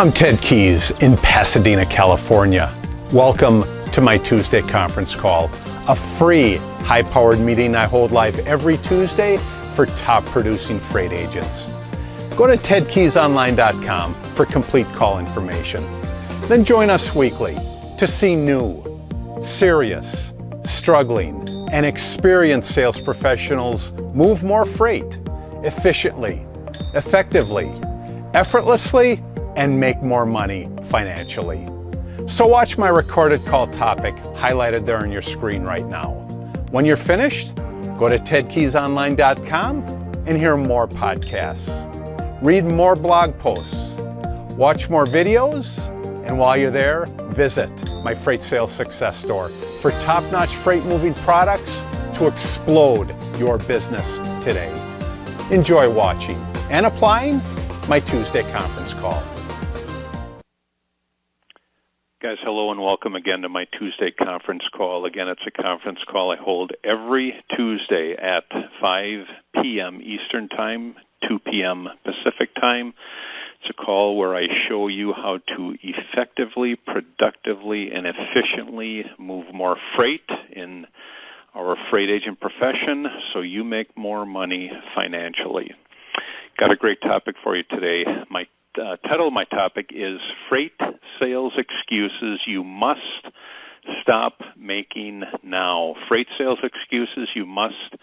I'm Ted Keys in Pasadena, California. Welcome to my Tuesday conference call, a free high-powered meeting I hold live every Tuesday for top producing freight agents. Go to tedkeysonline.com for complete call information. Then join us weekly to see new, serious, struggling, and experienced sales professionals move more freight efficiently, effectively, effortlessly, and make more money financially. So watch my recorded call topic highlighted there on your screen right now. When you're finished, go to tedkeysonline.com and hear more podcasts. Read more blog posts, watch more videos, and while you're there, visit my Freight Sales Success Store for top-notch freight moving products to explode your business today. Enjoy watching and applying my Tuesday conference call. Guys, hello and welcome again to my Tuesday conference call. Again, it's a conference call I hold every Tuesday at 5 p.m. Eastern Time, 2 p.m. Pacific Time. It's a call where I show you how to effectively, productively, and efficiently move more freight in our freight agent profession so you make more money financially. Got a great topic for you today. My title of my topic is Freight Sales Excuses You Must Stop Making Now. Freight sales excuses you must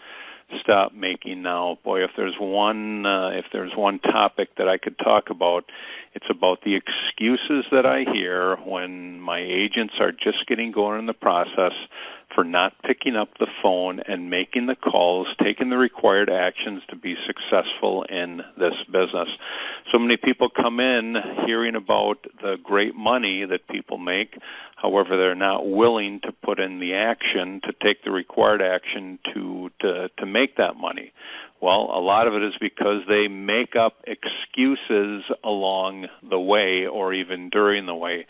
stop making now. Boy, if there's one topic that I could talk about, it's about the excuses that I hear when my agents are just getting going in the process for not picking up the phone and making the calls, taking the required actions to be successful in this business. So many people come in hearing about the great money that people make. However, they're not willing to put in the action, to take the required action to make that money. Well, a lot of it is because they make up excuses along the way or even during the way,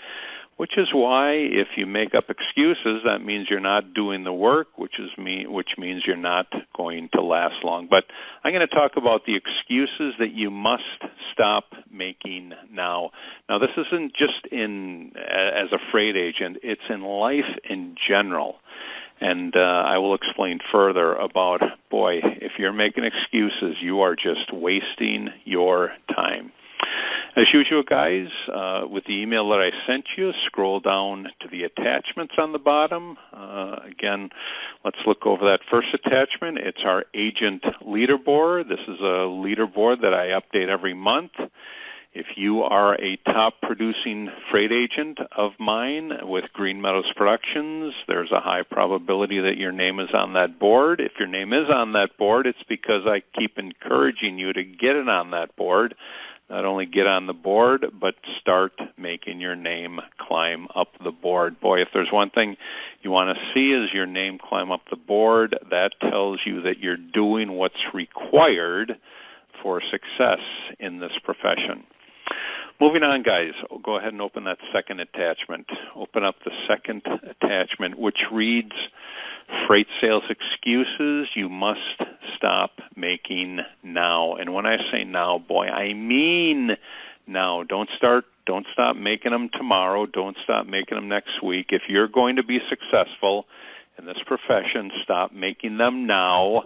which is why if you make up excuses, that means you're not doing the work, which means you're not going to last long. But I'm going to talk about the excuses that you must stop making now. Now, this isn't just as a freight agent. It's in life in general. And I will explain further about, boy, if you're making excuses, you are just wasting your time. As usual, guys, with the email that I sent you, scroll down to the attachments on the bottom. Again, let's look over that first attachment. It's our agent leaderboard. This is a leaderboard that I update every month. If you are a top producing freight agent of mine with Green Meadows Productions, there's a high probability that your name is on that board. If your name is on that board, it's because I keep encouraging you to get it on that board. Not only get on the board, but start making your name climb up the board. Boy, if there's one thing you want to see is your name climb up the board, that tells you that you're doing what's required for success in this profession. Moving on, guys, I'll go ahead and open that second attachment. Open up the second attachment, which reads, Freight Sales Excuses You Must Stop Making Now. And when I say now, boy, I mean now. Don't stop making them tomorrow. Don't stop making them next week. If you're going to be successful in this profession, stop making them now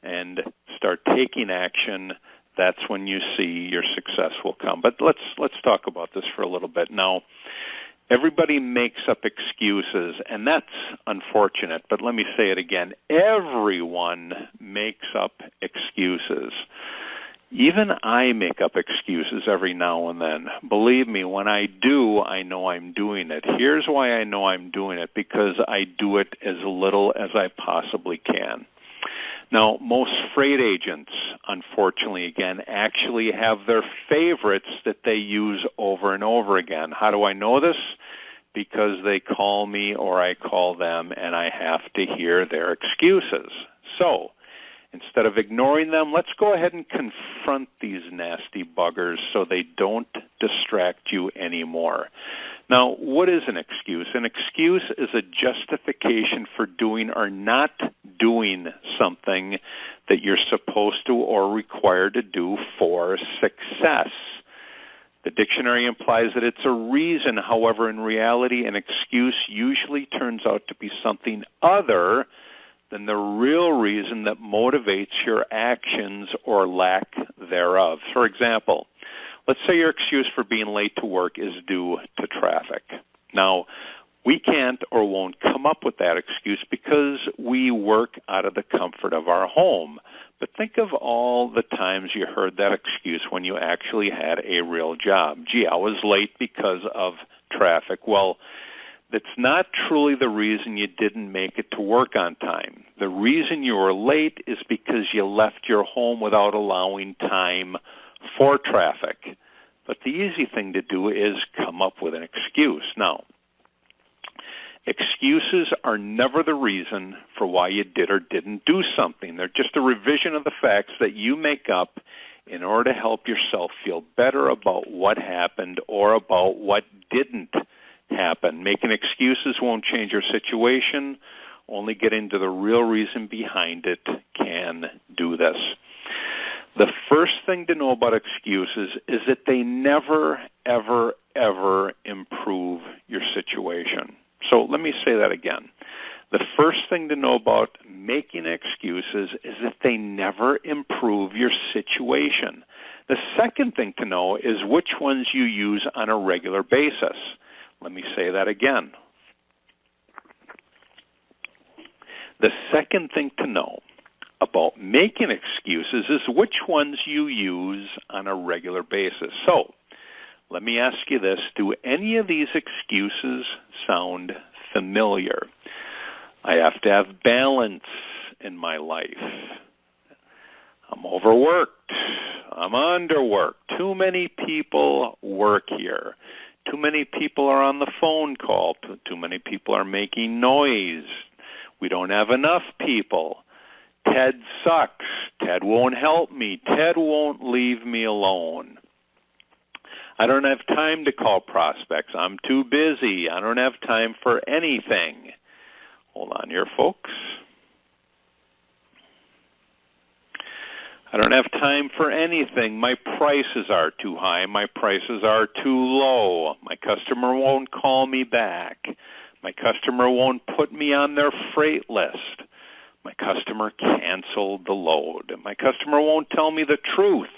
and start taking action. That's when you see your success will come. But let's talk about this for a little bit. Now, everybody makes up excuses, and that's unfortunate. But let me say it again. Everyone makes up excuses. Even I make up excuses every now and then. Believe me, when I do, I know I'm doing it. Here's why I know I'm doing it, because I do it as little as I possibly can. Now, most freight agents, unfortunately, again, actually have their favorites that they use over and over again. How do I know this? Because they call me or I call them, and I have to hear their excuses. So, instead of ignoring them, let's go ahead and confront these nasty buggers so they don't distract you anymore. Now, what is an excuse? An excuse is a justification for doing or not doing something that you're supposed to or required to do for success. The dictionary implies that it's a reason. However, in reality, an excuse usually turns out to be something other than the real reason that motivates your actions or lack thereof. For example, let's say your excuse for being late to work is due to traffic. Now, we can't or won't come up with that excuse because we work out of the comfort of our home. But think of all the times you heard that excuse when you actually had a real job. Gee, I was late because of traffic. Well, that's not truly the reason you didn't make it to work on time. The reason you were late is because you left your home without allowing time for traffic. But the easy thing to do is come up with an excuse. Now, excuses are never the reason for why you did or didn't do something. They're just a revision of the facts that you make up in order to help yourself feel better about what happened or about what didn't happen. Making excuses won't change your situation. Only getting to the real reason behind it can do this. The first thing to know about excuses is that they never, ever, ever improve your situation. So let me say that again. The first thing to know about making excuses is that they never improve your situation. The second thing to know is which ones you use on a regular basis. Let me say that again. The second thing to know about making excuses is which ones you use on a regular basis. So, let me ask you this. Do any of these excuses sound familiar? I have to have balance in my life. I'm overworked. I'm underworked. Too many people work here. Too many people are on the phone call. Too many people are making noise. We don't have enough people. Ted sucks. Ted won't help me. Ted won't leave me alone. I don't have time to call prospects. I'm too busy. I don't have time for anything. Hold on here, folks. I don't have time for anything. My prices are too high. My prices are too low. My customer won't call me back. My customer won't put me on their freight list. My customer canceled the load. My customer won't tell me the truth.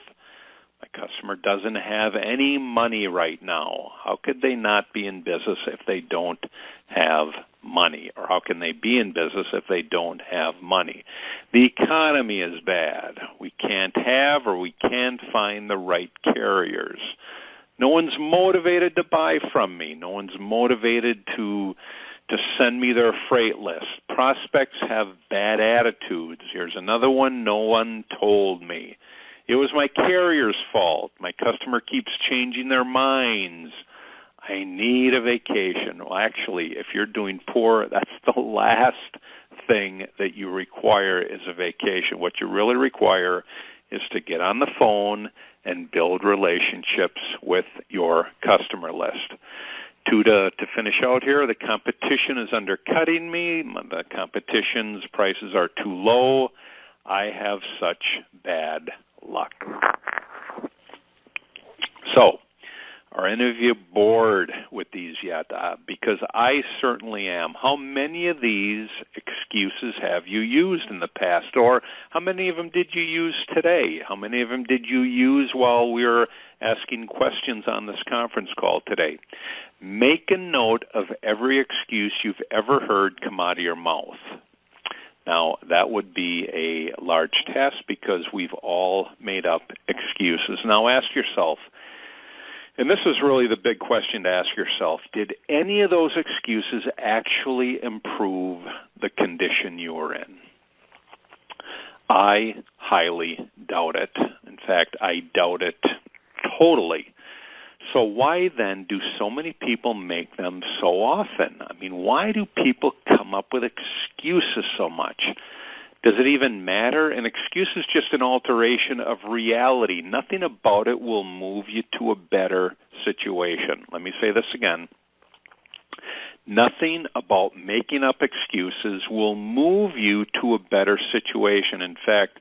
My customer doesn't have any money right now. How could they not be in business if they don't have money? Or how can they be in business if they don't have money? The economy is bad. We can't have or we can't find the right carriers. No one's motivated to buy from me. No one's motivated to send me their freight list. Prospects have bad attitudes. Here's another one. No one told me. It was my carrier's fault. My customer keeps changing their minds. I need a vacation. Well, actually, if you're doing poor, that's the last thing that you require is a vacation. What you really require is to get on the phone and build relationships with your customer list. To finish out here, the competition is undercutting me. The competition's prices are too low. I have such bad luck. So, are any of you bored with these yet? Because I certainly am. How many of these excuses have you used in the past? Or how many of them did you use today? How many of them did you use while we were asking questions on this conference call today? Make a note of every excuse you've ever heard come out of your mouth. Now, that would be a large task because we've all made up excuses. Now, ask yourself, and this is really the big question to ask yourself, did any of those excuses actually improve the condition you were in? I highly doubt it. In fact, I doubt it totally. So why then do so many people make them so often? I mean, why do people come up with excuses so much? Does it even matter? An excuse is just an alteration of reality. Nothing about it will move you to a better situation. Let me say this again. Nothing about making up excuses will move you to a better situation. In fact,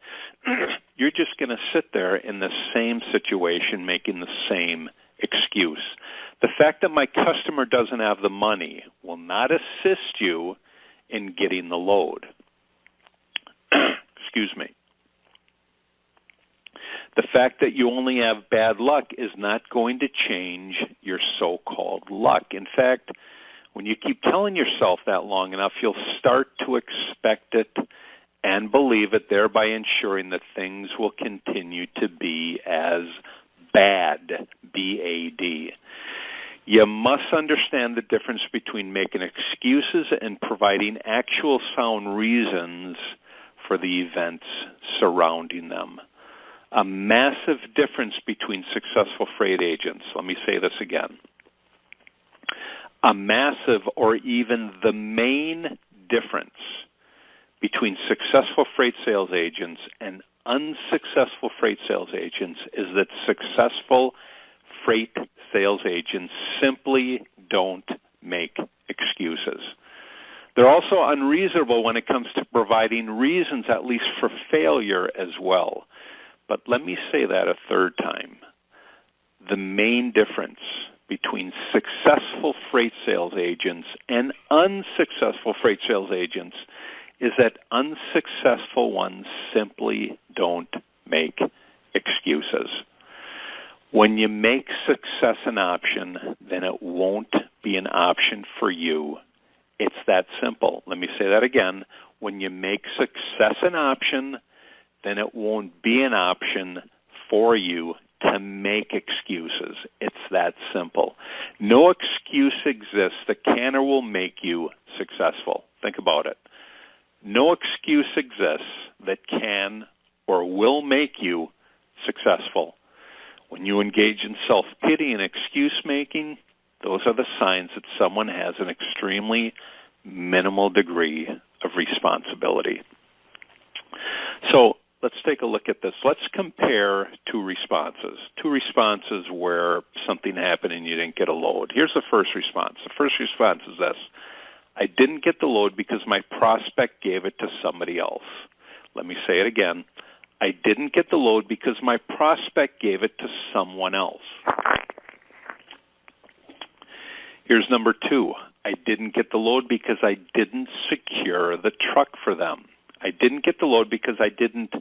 you're just going to sit there in the same situation making the same excuse. The fact that my customer doesn't have the money will not assist you in getting the load. Excuse me. The fact that you only have bad luck is not going to change your so-called luck. In fact, when you keep telling yourself that long enough, you'll start to expect it and believe it, thereby ensuring that things will continue to be as bad, B-A-D. You must understand the difference between making excuses and providing actual sound reasons for the events surrounding them. A massive difference between successful freight agents. Let me say this again. A massive, or even the main difference between successful freight sales agents and unsuccessful freight sales agents is that successful freight sales agents simply don't make excuses. They're also unreasonable when it comes to providing reasons, at least for failure as well. But let me say that a third time. The main difference between successful freight sales agents and unsuccessful freight sales agents is that unsuccessful ones simply don't make excuses. When you make success an option, then it won't be an option for you. It's that simple. Let me say that again. When you make success an option, then it won't be an option for you to make excuses. It's that simple. No excuse exists that can or will make you successful. Think about it. No excuse exists that can or will make you successful. When you engage in self-pity and excuse-making, those are the signs that someone has an extremely minimal degree of responsibility. So let's take a look at this. Let's compare two responses where something happened and you didn't get a load. Here's the first response. The first response is this. I didn't get the load because my prospect gave it to somebody else. Let me say it again. I didn't get the load because my prospect gave it to someone else. Here's number two. I didn't get the load because I didn't secure the truck for them. I didn't get the load because I didn't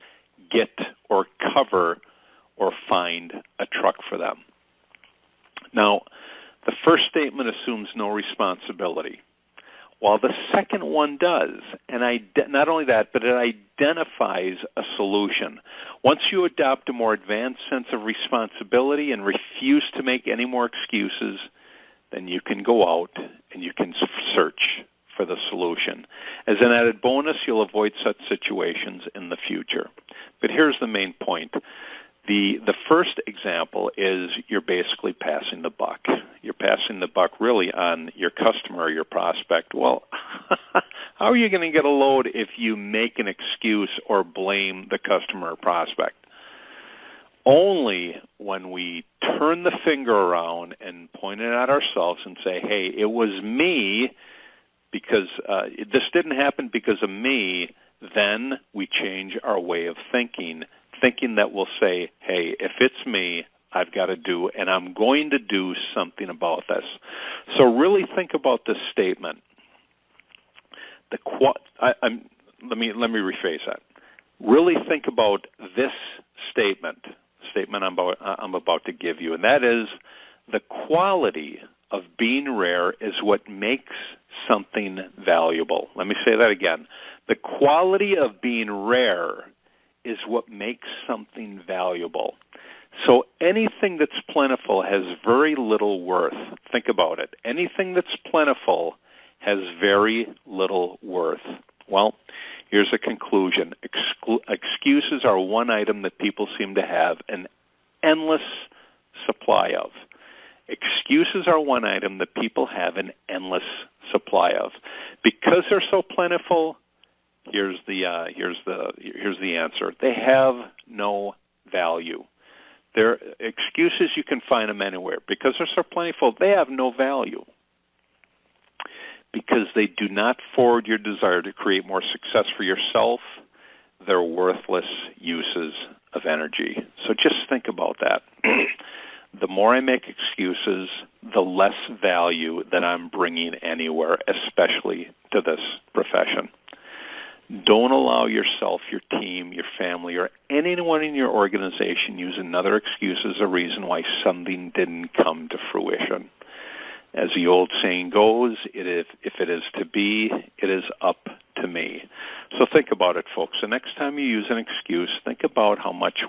get or cover or find a truck for them. Now, the first statement assumes no responsibility, while the second one does. And not only that, but it identifies a solution. Once you adopt a more advanced sense of responsibility and refuse to make any more excuses, then you can go out and you can search for the solution. As an added bonus, you'll avoid such situations in the future. But here's the main point. The first example is you're basically passing the buck. You're passing the buck really on your customer or your prospect. Well, how are you going to get a load if you make an excuse or blame the customer or prospect? Only when we turn the finger around and point it at ourselves and say, hey, it was me because this didn't happen because of me, then we change our way of thinking that will say, hey, if it's me, I've got to do, and I'm going to do something about this. So really think about this statement. Let me rephrase that. Really think about this statement I'm about to give you, and that is the quality of being rare is what makes something valuable. Let me say that again. The quality of being rare is what makes something valuable. So anything that's plentiful has very little worth. Think about it. Anything that's plentiful has very little worth. Well, here's a conclusion. Excuses are one item that people seem to have an endless supply of. Excuses are one item that people have an endless supply of. Because they're so plentiful, here's the answer. They have no value. They're excuses, you can find them anywhere. Because they're so plentiful, they have no value. Because they do not forward your desire to create more success for yourself, they're worthless uses of energy. So just think about that. The more I make excuses, the less value that I'm bringing anywhere, especially to this profession. Don't allow yourself, your team, your family, or anyone in your organization use another excuse as a reason why something didn't come to fruition. As the old saying goes, if it is to be, it is up to me. So think about it, folks. The next time you use an excuse, think about how much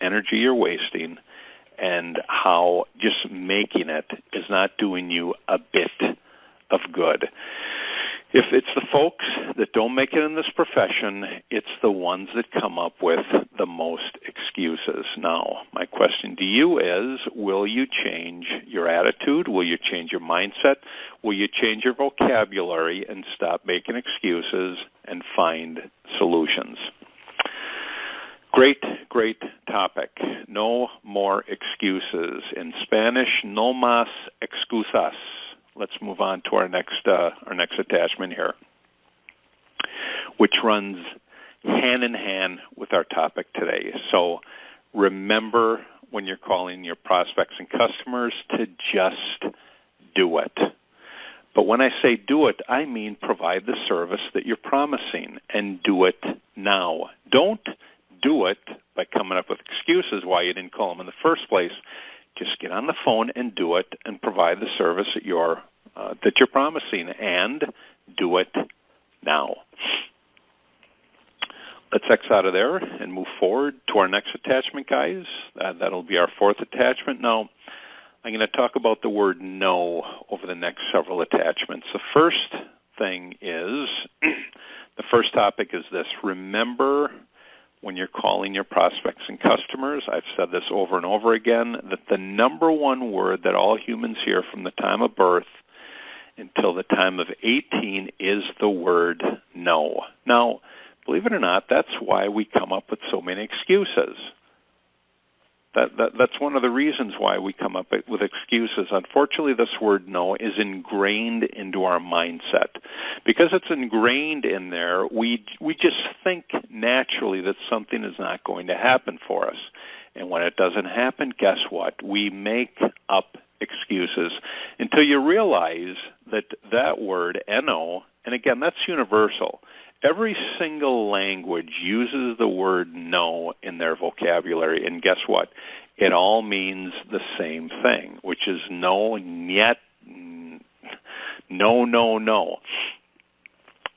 energy you're wasting and how just making it is not doing you a bit of good. If it's the folks that don't make it in this profession, it's the ones that come up with the most excuses. Now, my question to you is, will you change your attitude? Will you change your mindset? Will you change your vocabulary and stop making excuses and find solutions? Great topic. No more excuses. In Spanish, no más excusas. Let's move on to our next attachment here, which runs hand in hand with our topic today. So remember, when you're calling your prospects and customers, to just do it. But when I say do it, I mean provide the service that you're promising, and do it now. Don't do it by coming up with excuses why you didn't call them in the first place. Just get on the phone and do it, and provide the service that you're promising, and do it now. Let's X out of there and move forward to our next attachment, guys. That'll be our fourth attachment. Now, I'm going to talk about the word no over the next several attachments. The first thing is, the first topic is this: remember, when you're calling your prospects and customers, I've said this over and over again, that the number one word that all humans hear from the time of birth until the time of 18 is the word no. Now, believe it or not, that's why we come up with so many excuses. That's one of the reasons why we come up with excuses. Unfortunately, this word no is ingrained into our mindset. Because it's ingrained in there, we just think naturally that something is not going to happen for us. And when it doesn't happen, guess what? We make up excuses until you realize that word, no, and again, that's universal. Every single language uses the word no in their vocabulary, and guess what? It all means the same thing, which is no, yet, no.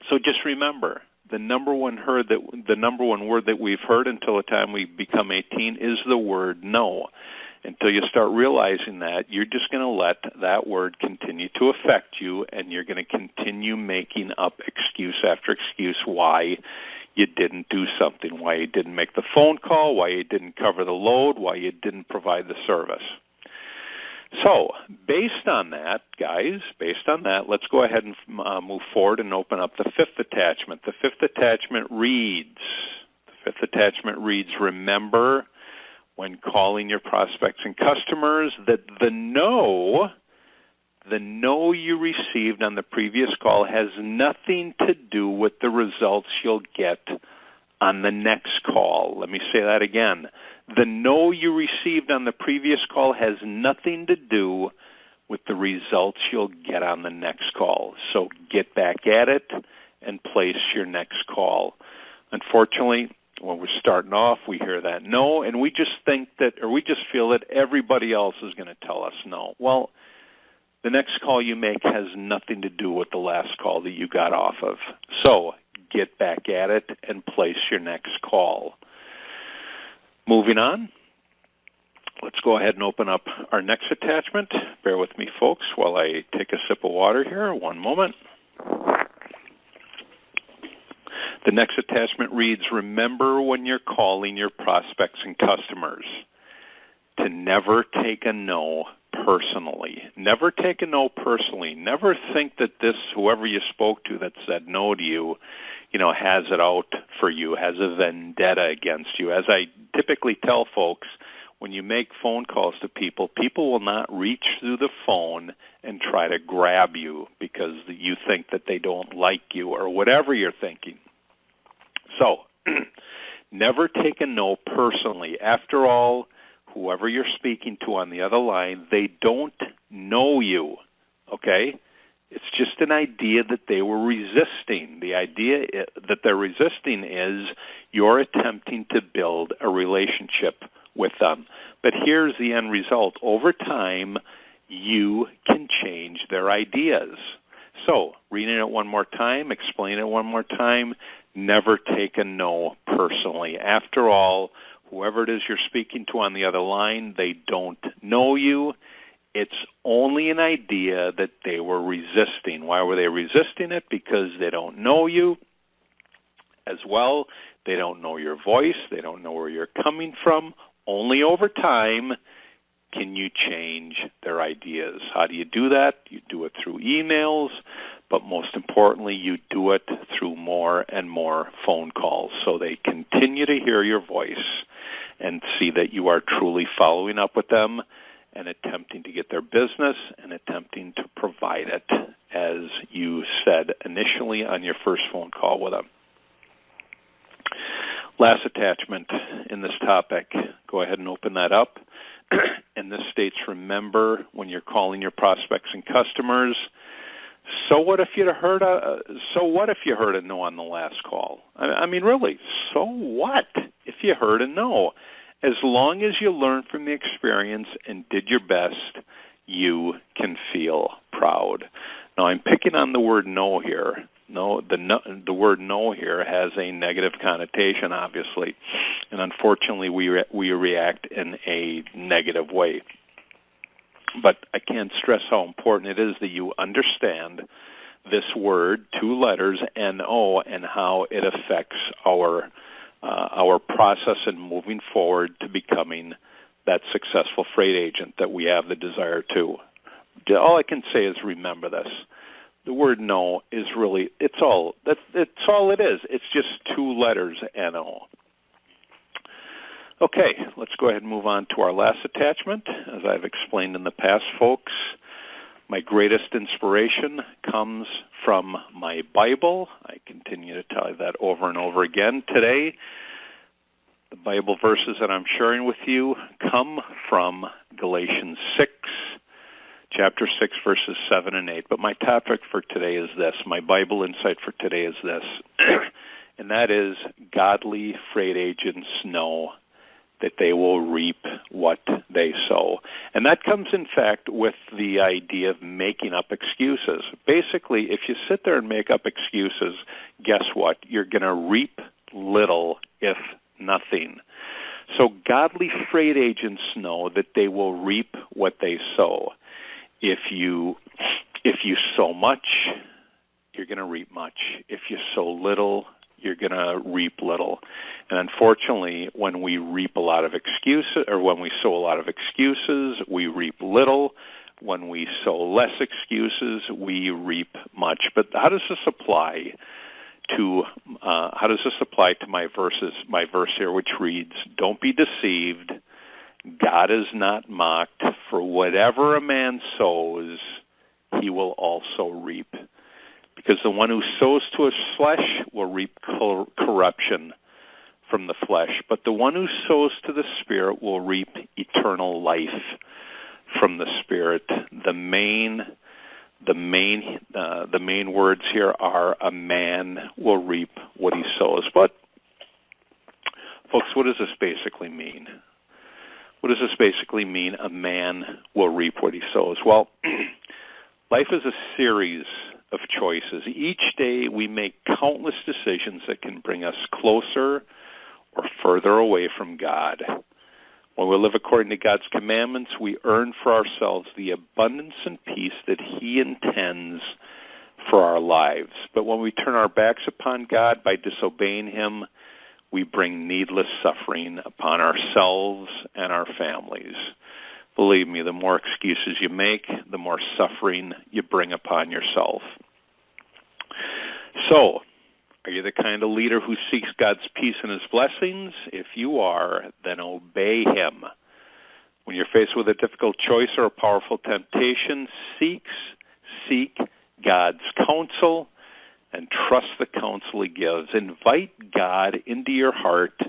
So just remember, the number one word that we've heard until the time we become 18 is the word no. Until you start realizing that, you're just going to let that word continue to affect you, and you're going to continue making up excuse after excuse why you didn't do something, why you didn't make the phone call, why you didn't cover the load, why you didn't provide the service. So, based on that, guys, let's go ahead and move forward and open up the fifth attachment. The fifth attachment reads, remember, when calling your prospects and customers, that the no you received on the previous call has nothing to do with the results you'll get on the next call. Let me say that again. The no you received on the previous call has nothing to do with the results you'll get on the next call. So get back at it and place your next call. Unfortunately, when we're starting off, we hear that no, and we just think that, or we just feel that everybody else is going to tell us no. Well, the next call you make has nothing to do with the last call that you got off of. So get back at it and place your next call. Moving on, let's go ahead and open up our next attachment. Bear with me, folks, while I take a sip of water here. One moment. The next attachment reads, remember, when you're calling your prospects and customers, to never take a no personally. Never take a no personally. Never think that whoever you spoke to that said no to you, has it out for you, has a vendetta against you. As I typically tell folks, when you make phone calls to people, people will not reach through the phone and try to grab you because you think that they don't like you or whatever you're thinking. So, never take a no personally. After all, whoever you're speaking to on the other line, they don't know you, okay? It's just an idea that they were resisting. The idea that they're resisting is you're attempting to build a relationship with them. But here's the end result. Over time, you can change their ideas. So, reading it one more time, explain it one more time, never take a no personally. After all, whoever it is you're speaking to on the other line, they don't know you. It's only an idea that they were resisting. Why were they resisting it? Because they don't know you as well. They don't know your voice. They don't know where you're coming from. Only over time can you change their ideas. How do you do that? You do it through emails, but most importantly, you do it through more and more phone calls so they continue to hear your voice and see that you are truly following up with them and attempting to get their business and attempting to provide it as you said initially on your first phone call with them. Last attachment in this topic, go ahead and open that up. And this states, remember when you're calling your prospects and customers, so what if you heard a no on the last call? I mean, really, so what if you heard a no? As long as you learned from the experience and did your best, you can feel proud. Now, I'm picking on the word no here. No, the word no here has a negative connotation, obviously, and unfortunately, we react in a negative way. But I can't stress how important it is that you understand this word, 2 letters, N-O, and how it affects our process in moving forward to becoming that successful freight agent that we have the desire to. All I can say is remember this. The word no is really, it's all it is. It's just 2 letters, N-O. Okay, let's go ahead and move on to our last attachment. As I've explained in the past, folks, my greatest inspiration comes from my Bible. I continue to tell you that over and over again today. The Bible verses that I'm sharing with you come from Galatians 6, chapter 6, verses 7 and 8. But my topic for today is this. My Bible insight for today is this. And that is, godly freight agents know that they will reap what they sow. And that comes, in fact, with the idea of making up excuses. Basically, if you sit there and make up excuses, guess what? You're going to reap little, if nothing. So godly freight agents know that they will reap what they sow. If you sow much, you're going to reap much. If you sow little, you're going to reap little. And unfortunately, when we reap a lot of excuses, or when we sow a lot of excuses, we reap little. When we sow less excuses, we reap much. But how does this apply to my verse here, which reads, "Don't be deceived. God is not mocked. For whatever a man sows, he will also reap. Because the one who sows to his flesh will reap corruption from the flesh, but the one who sows to the Spirit will reap eternal life from the Spirit." The main words here are, a man will reap what he sows. But, folks, what does this basically mean? What does this basically mean, a man will reap what he sows? Well, life is a series of choices. Each day we make countless decisions that can bring us closer or further away from God. When we live according to God's commandments, we earn for ourselves the abundance and peace that He intends for our lives. But when we turn our backs upon God by disobeying Him, we bring needless suffering upon ourselves and our families. Believe me, the more excuses you make, the more suffering you bring upon yourself. So, are you the kind of leader who seeks God's peace and His blessings? If you are, then obey Him. When you're faced with a difficult choice or a powerful temptation, seek God's counsel and trust the counsel He gives. Invite God into your heart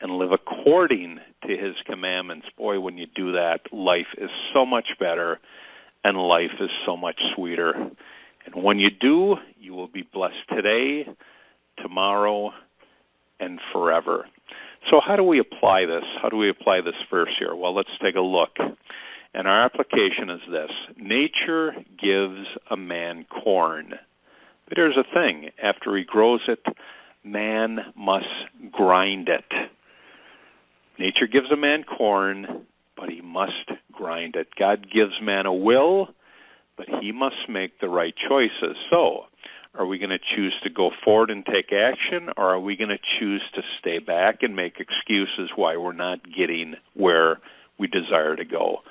and live according to his commandments, boy, when you do that, life is so much better and life is so much sweeter. And when you do, you will be blessed today, tomorrow, and forever. So how do we apply this? How do we apply this verse here? Well, let's take a look. And our application is this. Nature gives a man corn. But here's the thing. After he grows it, man must grind it. Nature gives a man corn, but he must grind it. God gives man a will, but he must make the right choices. So, are we going to choose to go forward and take action, or are we going to choose to stay back and make excuses why we're not getting where we desire to go?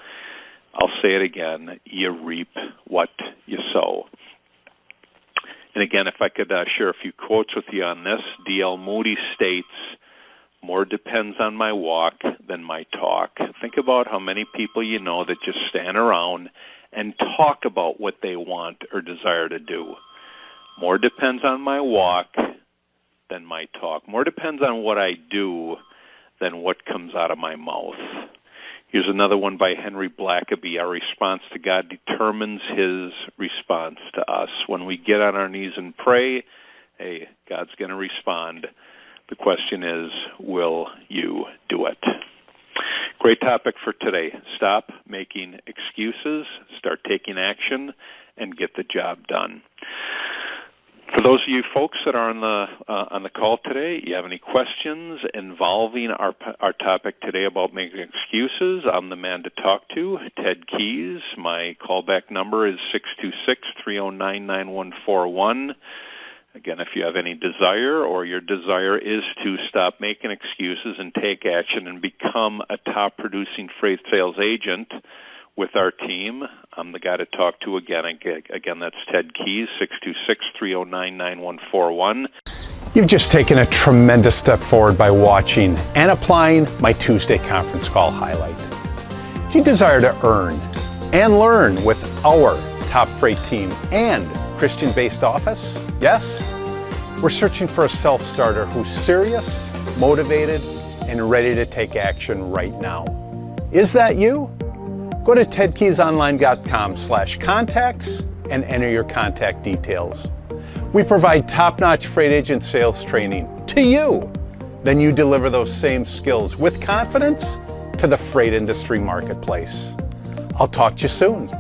I'll say it again, you reap what you sow. And again, if I could share a few quotes with you on this, D.L. Moody states, "More depends on my walk than my talk." Think about how many people you know that just stand around and talk about what they want or desire to do. More depends on my walk than my talk. More depends on what I do than what comes out of my mouth. Here's another one by Henry Blackaby. Our response to God determines his response to us. When we get on our knees and pray, hey, God's going to respond. The question is, will you do it? Great topic for today. Stop making excuses, start taking action, and get the job done. For those of you folks that are on the call today, you have any questions involving our topic today about making excuses, I'm the man to talk to, Ted Keys. My callback number is 626-309-9141. Again, if you have any desire or your desire is to stop making excuses and take action and become a top-producing freight sales agent with our team, I'm the guy to talk to again. Again, that's Ted Keys, 626-309-9141. You've just taken a tremendous step forward by watching and applying my Tuesday conference call highlight. Do you desire to earn and learn with our top freight team and Christian-based office? Yes? We're searching for a self-starter who's serious, motivated, and ready to take action right now. Is that you? Go to tedkeysonline.com/contacts and enter your contact details. We provide top-notch freight agent sales training to you. Then you deliver those same skills with confidence to the freight industry marketplace. I'll talk to you soon.